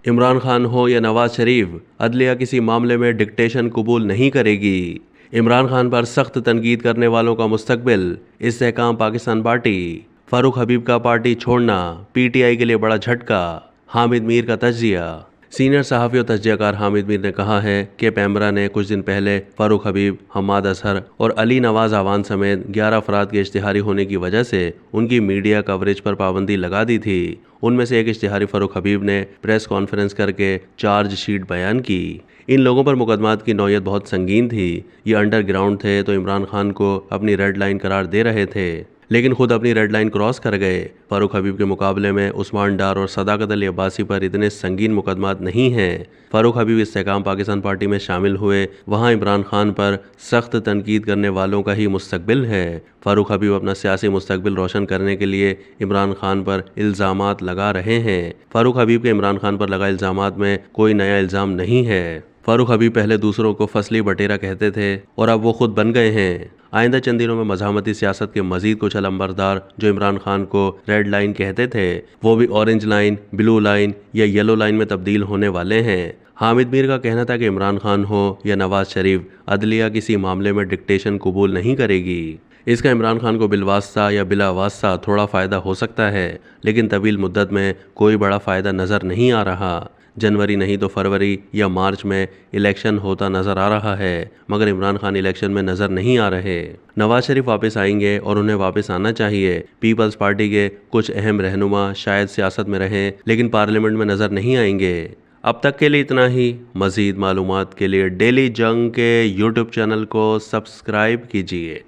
इमरान खान हो या नवाज शरीफ, अदलिया किसी मामले में डिक्टेशन कबूल नहीं करेगी। इमरान खान पर सख्त तनकीद करने वालों का मुस्तकबिल, इस्तेहकाम पाकिस्तान पार्टी। फारूक हबीब का पार्टी छोड़ना पीटीआई के लिए बड़ा झटका, हामिद मीर का तज्जिया। सीनियर सहाफ़ी और तज्जियाकार हामिद मीर ने कहा है कि पैमरा ने कुछ दिन पहले फारूक हबीब, हम्माद अजहर और अली नवाज आवान समेत 11 अफराद के इश्तिहारी होने की वजह से उनकी मीडिया कवरेज पर पाबंदी लगा दी थी। उनमें से एक इश्तिहारी फारूक हबीब ने प्रेस कॉन्फ्रेंस करके चार्जशीट बयान की। इन लोगों पर मुकदमात की नौयत बहुत संगीन थी। ये अंडरग्राउंड थे तो इमरान खान को अपनी रेड लाइन करार दे रहे थे, लेकिन खुद अपनी रेड लाइन क्रॉस कर गए। फारूक हबीब के मुकाबले में उस्मान डार और सदाकत अली अब्बासी पर इतने संगीन मुकदमात नहीं हैं। फारूक हबीब इस्तेहकाम पाकिस्तान पार्टी में शामिल हुए, वहाँ इमरान खान पर सख्त तनकीद करने वालों का ही मुस्तकबिल है। फारूक हबीब अपना सियासी मुस्तकबिल रोशन करने के लिए इमरान खान पर इल्ज़ामात लगा रहे हैं। फारूक हबीब के इमरान खान पर लगा इल्ज़ामात में कोई नया इल्ज़ाम नहीं है। फारूक हबीब पहले दूसरों को फसली बटेरा कहते थे और अब वो खुद बन गए हैं। आइंदा चंद दिनों में मज़ामती सियासत के मजीद कुछ अलंबरदार जो इमरान खान को रेड लाइन कहते थे, वो भी ऑरेंज लाइन, ब्लू लाइन या येलो लाइन में तब्दील होने वाले हैं। हामिद मीर का कहना था कि इमरान खान हो या नवाज शरीफ, अदलिया किसी मामले में डिक्टेशन कबूल नहीं करेगी। इसका इमरान खान को बिलवास्ता या बिला वास्ता थोड़ा फ़ायदा हो सकता है, लेकिन तवील मुद्दत में कोई बड़ा फ़ायदा नज़र नहीं आ रहा। जनवरी नहीं तो फरवरी या मार्च में इलेक्शन होता नज़र आ रहा है, मगर इमरान खान इलेक्शन में नज़र नहीं आ रहे। नवाज शरीफ वापस आएंगे और उन्हें वापस आना चाहिए। पीपल्स पार्टी के कुछ अहम रहनुमा शायद सियासत में रहें, लेकिन पार्लियामेंट में नज़र नहीं आएंगे। अब तक के लिए इतना ही। मज़ीद मालूमात के लिए डेली जंग के यूट्यूब चैनल को सब्सक्राइब कीजिए।